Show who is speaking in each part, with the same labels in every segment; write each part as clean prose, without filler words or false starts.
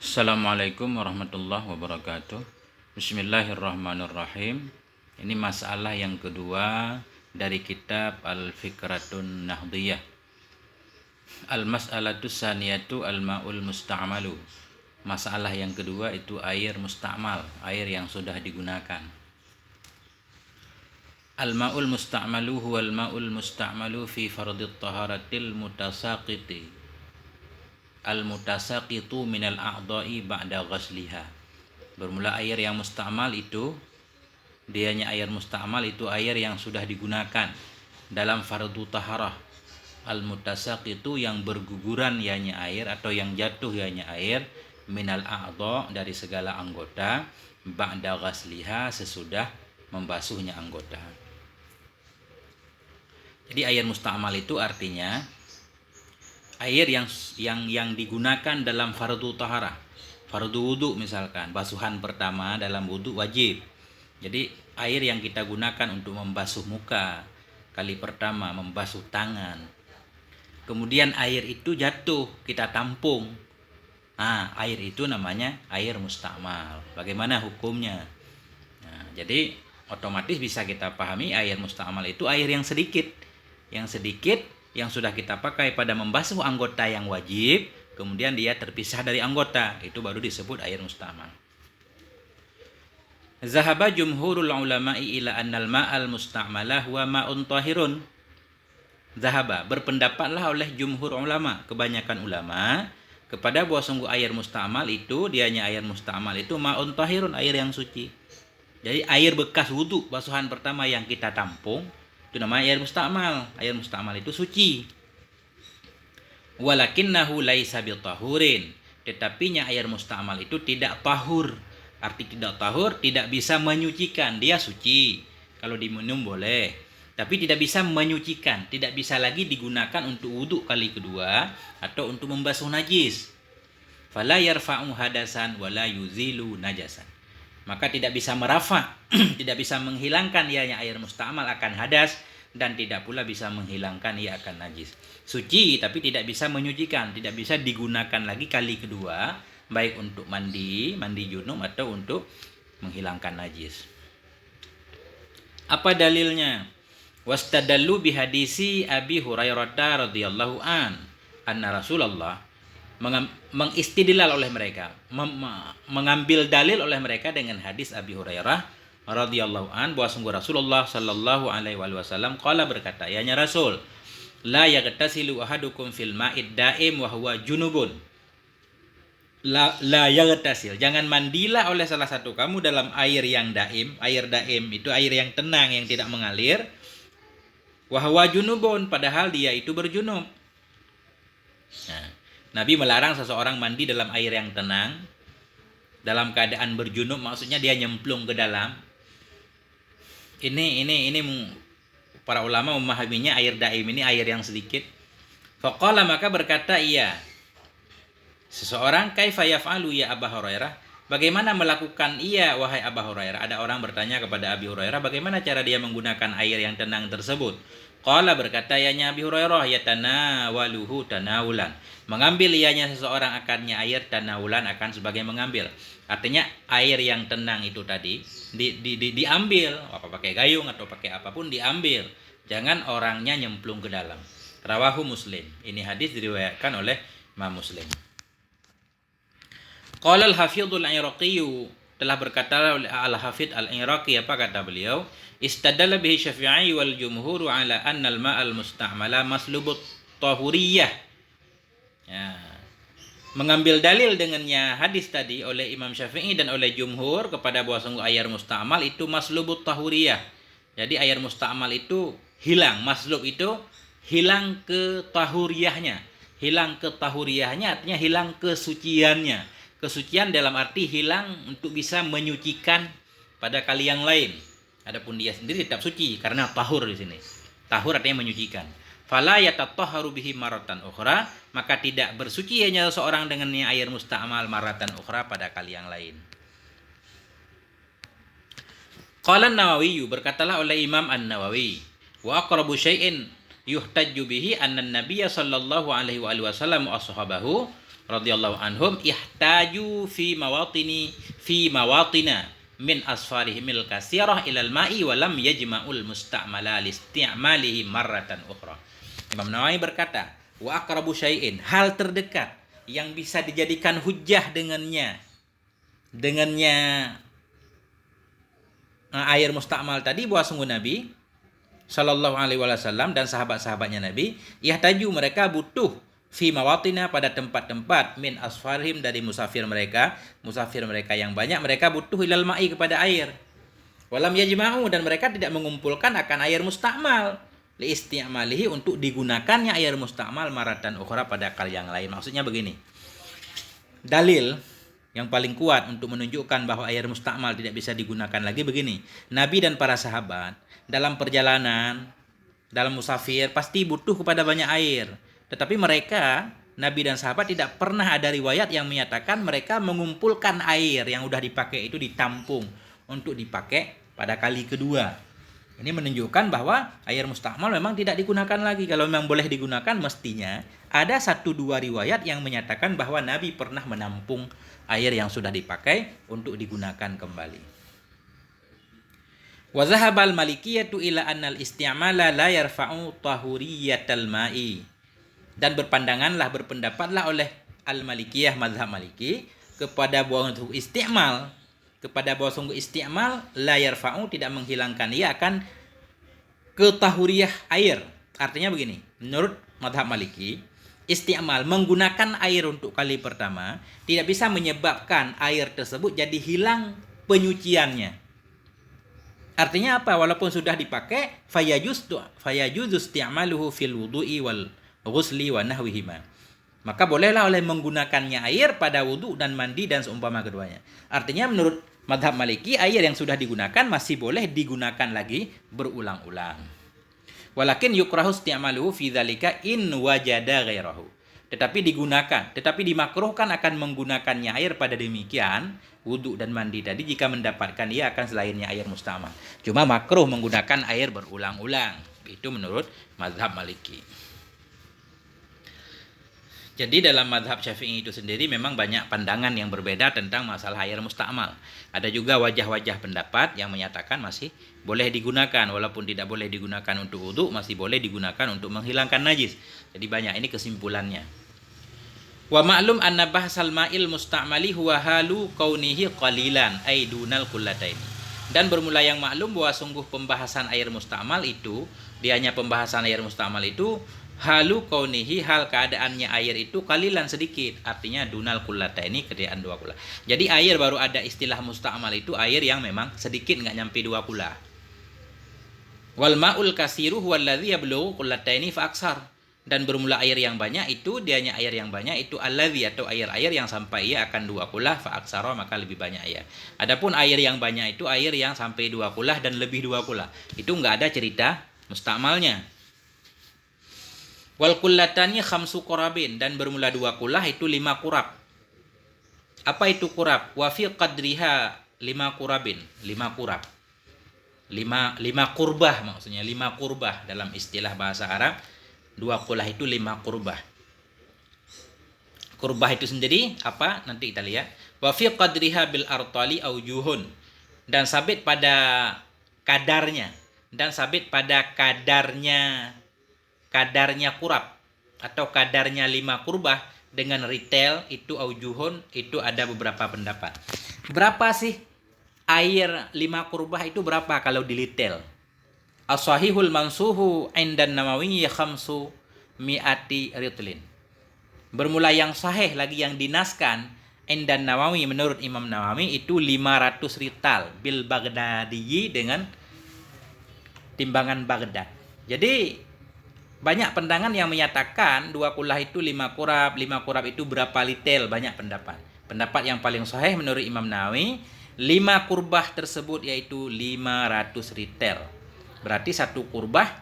Speaker 1: Assalamualaikum warahmatullahi wabarakatuh. Bismillahirrahmanirrahim. Ini masalah yang kedua dari kitab Al-Fikratun Nahdiyah. Al-mas'alatu saniyatu al-ma'ul musta'malu. Masalah yang kedua itu air musta'mal, air yang sudah digunakan. Al-ma'ul musta'malu huwal ma'ul musta'malu fi fardit taharatil mutasaqiti al-mutasaqitu minal a'dha'i ba'da ghasliha. Bermula air yang musta'mal itu, dianya air musta'mal itu air yang sudah digunakan dalam fardu taharah. Al-mutasaqitu yang berguguran ianya air atau yang jatuh ianya air minal a'dha' dari segala anggota ba'da ghasliha sesudah membasuhnya anggota. Jadi air musta'mal itu artinya air yang digunakan dalam fardu taharah, fardu wudu misalkan, basuhan pertama dalam wudu wajib. Jadi air yang kita gunakan untuk membasuh muka kali pertama, membasuh tangan. Kemudian air itu jatuh, kita tampung. Nah, air itu namanya air musta'mal. Bagaimana hukumnya? Nah, jadi otomatis bisa kita pahami air musta'mal itu air yang sedikit. Yang sudah kita pakai pada membasuh anggota yang wajib, kemudian dia terpisah dari anggota, itu baru disebut air musta'mal. Zahaba jumhurul ulama'i ila annal ma'al musta'malah huwa ma'un tahirun. Zahaba, berpendapatlah oleh jumhur ulama, kebanyakan ulama, kepada bahwa sungguh air musta'mal itu, dianya air musta'mal itu ma'un tahirun, air yang suci. Jadi air bekas wudu, basuhan pertama yang kita tampung, itu namanya air musta'mal. Air musta'mal itu suci. Walakinnahu laisa bitahurin. Tetapinya air musta'mal itu tidak tahur. Arti tidak tahur, tidak bisa menyucikan. Dia suci. Kalau diminum boleh. Tapi tidak bisa menyucikan. Tidak bisa lagi digunakan untuk wudhu kali kedua atau untuk membasuh najis. Fala yarfa'u hadasan wala yuzilu najasan. Maka tidak bisa merafa, tidak bisa menghilangkan ianya air musta'mal akan hadas, dan tidak pula bisa menghilangkan ia akan najis. Suci tapi tidak bisa menyucikan, tidak bisa digunakan lagi kali kedua, baik untuk mandi junub atau untuk menghilangkan najis. Apa dalilnya? Wastadallu bihadisi Abi Hurairah radhiyallahu anna Rasulullah, mengistidlal oleh mereka, mengambil dalil oleh mereka dengan hadis Abi Hurairah radhiyallahu an bahwa sungguh Rasulullah sallallahu alaihi wasallam qala berkata, ya Rasul, la yaghtasilu ahadukum fil ma'id daim wa huwa junubun. La yaghtasil, jangan mandilah oleh salah satu kamu dalam air yang daim. Air daim itu air yang tenang, yang tidak mengalir. Wa huwa junubun, padahal dia itu berjunub. Nah, Nabi melarang seseorang mandi dalam air yang tenang, dalam keadaan berjunub, maksudnya dia nyemplung ke dalam. Ini para ulama memahaminya air daim ini air yang sedikit. Faqala, maka berkata ia, seseorang, kaifa yaf'alu ya Aba Hurairah, bagaimana melakukan ia wahai Aba Hurairah? Ada orang bertanya kepada Abi Hurairah, bagaimana cara dia menggunakan air yang tenang tersebut? Qala, berkata ianya Abi Hurairah, yatanawaluhu tanawulan, mengambil ianya seseorang akannya air, tanawulan akan sebagai mengambil. Artinya air yang tenang itu tadi diambil, apa pakai gayung atau pakai apapun diambil. Jangan orangnya nyemplung ke dalam. Rawahu Muslim. Ini hadis diriwayatkan oleh Imam Muslim. Qala al-Hafidhul Iraqi, telah berkata oleh Al-Hafidh Al-Iraqi, apa kata beliau? Istadalla bihi Syafi'i wal jumhur ala anna al-ma'al musta'mala maslubut tahuriyah. Ya. Mengambil dalil dengannya hadis tadi oleh Imam Syafi'i dan oleh jumhur kepada bahwa sungguh air musta'mal itu maslubut tahuriyah. Jadi air musta'mal itu hilang, maslub itu hilang ke tahuriyahnya. Hilang ke tahuriyahnya artinya hilang kesuciannya. Kesucian dalam arti hilang untuk bisa menyucikan pada kali yang lain. Adapun dia sendiri tetap suci karena tahur di sini. Tahur artinya menyucikan. Fala yatatahharu bihi maratan ukhra, maka tidak bersuci hanya seorang dengannya air musta'mal maratan ukhra pada kali yang lain. Qala An-Nawawi, berkatalah oleh Imam An-Nawawi, wa aqrabu syai'in yuhtajju bihi anna an-nabiy sallallahu alaihi wasallam wa ashabahu radhiyallahu anhum ihtaju fi mawatina min asfarihimil kasirah ilal ma'i wa lam yajma'ul musta'mala listi'malihi marratan ukhra. Imam Nawawi berkata, wa aqrabu syai'in, hal terdekat yang bisa dijadikan hujjah dengannya air musta'mal tadi, bahwa sungguh Nabi sallallahu alaihi wasallam dan sahabat-sahabatnya Nabi, yahtaju, mereka butuh, fi mawatina, pada tempat-tempat, min asfarhim, dari musafir mereka yang banyak, mereka butuh ilal ma'i, kepada air. Walam yajma'u, dan mereka tidak mengumpulkan akan air musta'mal, li isti'malihi, untuk digunakannya air musta'mal maratan ukhra, pada kali yang lain. Maksudnya begini, dalil yang paling kuat untuk menunjukkan bahwa air musta'mal tidak bisa digunakan lagi begini. Nabi dan para sahabat dalam perjalanan, dalam musafir, pasti butuh kepada banyak air. Tetapi mereka, Nabi dan sahabat, tidak pernah ada riwayat yang menyatakan mereka mengumpulkan air yang sudah dipakai itu, ditampung untuk dipakai pada kali kedua. Ini menunjukkan bahwa air musta'mal memang tidak digunakan lagi. Kalau memang boleh digunakan, mestinya ada 1-2 riwayat yang menyatakan bahwa Nabi pernah menampung air yang sudah dipakai untuk digunakan kembali. Wa zahabal malikiyatu ila annal isti'mala la yarfa'u tahuriyatal ma'i. Dan berpendapatlah oleh al-malikiyah, mazhab maliki, kepada bahwa sungguh isti'mal la yarfa'u, tidak menghilangkan, ia akan ketahuriyah air. Artinya begini, menurut mazhab maliki, isti'mal, menggunakan air untuk kali pertama, tidak bisa menyebabkan air tersebut jadi hilang penyuciannya. Artinya apa? Walaupun sudah dipakai, fayajuzu isti'maluhu fil wudu'i wal ghusli wa nahwihima. Maka bolehlah oleh menggunakannya air pada wudu dan mandi dan seumpama keduanya. Artinya menurut mazhab maliki, air yang sudah digunakan masih boleh digunakan lagi berulang-ulang. Walakin yukrahu isti'maluhu fi dzalika in wajada ghairahu. Tetapi dimakruhkan akan menggunakannya air pada demikian wudu dan mandi tadi, jika mendapatkan ia akan selainnya air musta'mal. Cuma makruh menggunakan air berulang-ulang. Itu menurut mazhab maliki. Jadi dalam mazhab Syafi'i itu sendiri memang banyak pandangan yang berbeda tentang masalah air musta'mal. Ada juga wajah-wajah pendapat yang menyatakan masih boleh digunakan, walaupun tidak boleh digunakan untuk wudu, masih boleh digunakan untuk menghilangkan najis. Jadi banyak, ini kesimpulannya. Wa ma'lum anna bahsal ma'il musta'mali huwa halu kaunihi qalilan ay dunal kullataini. Dan bermula yang maklum bahwa sungguh pembahasan air musta'mal itu, dianya pembahasan air musta'mal itu halu kaunihi, hal keadaannya air itu kalilan, sedikit, artinya dunal kullataini, kedaian 2 kula. Jadi air baru ada istilah musta'mal itu air yang memang sedikit, nggak nyampe 2 kula. Wal ma'ul kasiru huwallazi yablughu kullataini fa aksar. Dan bermula air yang banyak itu, dianya air yang banyak itu allazi, atau air-air yang sampai ia akan 2 kulah, fa aksara, maka lebih banyak air. Adapun air yang banyak itu air yang sampai 2 kulah dan lebih 2 kulah. Itu nggak ada cerita musta'malnya. Wal kullatani khamsu qurabin, dan bermula 2 kulah itu 5 kurab. Apa itu kurab? Wa fi qadriha 5 kurabin, 5 kurab. 5 kurbah, maksudnya 5 kurbah dalam istilah bahasa Arab. 2 kulah itu 5 kurbah. Kurbah itu sendiri apa? Nanti kita lihat. Wa fi qadriha bil artali aujuhun, dan sabit pada kadarnya, kadarnya kurab atau kadarnya 5 kurbah dengan retail itu aujuhun, itu ada beberapa pendapat. Berapa sih air 5 kurbah itu, berapa kalau di retail? As-sahihul mansuhu indan Nawawi khamsu mi'ati ritlin. Bermula yang sahih lagi, yang dinaskan indan Nawawi, menurut Imam Nawawi itu 500 rital bil Baghdadi, dengan timbangan Baghdad. Jadi banyak pandangan yang menyatakan 2 kulah itu 5 kurab, 5 kurab itu berapa litel, banyak pendapat. Pendapat yang paling sahih menurut Imam Nawawi, 5 kurbah tersebut yaitu 500 ritel. Berarti 1 kurbah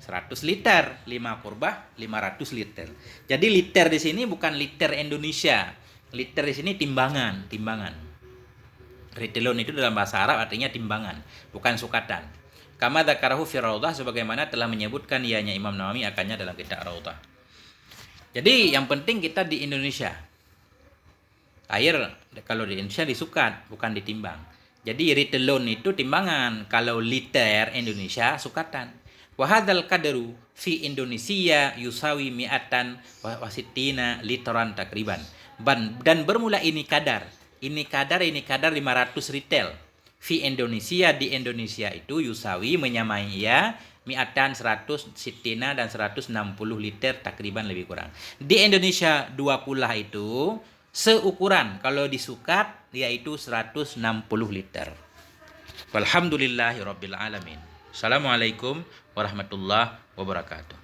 Speaker 1: 100 liter, 5 kurbah 500 liter. Jadi liter di sini bukan liter Indonesia. Liter di sini timbangan. Ritelon itu dalam bahasa Arab artinya timbangan, bukan sukatan. Kama dzakarahu fi Raudhah, sebagaimana telah menyebutkan ianya Imam Nawawi akannya dalam kitab Raudhah. Jadi yang penting kita di Indonesia. Air kalau di Indonesia disukat, bukan ditimbang. Jadi ritelon itu timbangan, kalau liter Indonesia sukatan. Wahadal kadaru fi Indonesia yusawi mi'atan wasitina literan takriban. Dan bermula ini kadar 500 retail. Fi Indonesia, di Indonesia itu yusawi menyamai ya mi'atan 100 sitina dan 160 liter takriban lebih kurang. Di Indonesia 20 itu seukuran kalau disukat yaitu 160 liter. Walhamdulillahirabbil alamin. Assalamualaikum warahmatullahi wabarakatuh.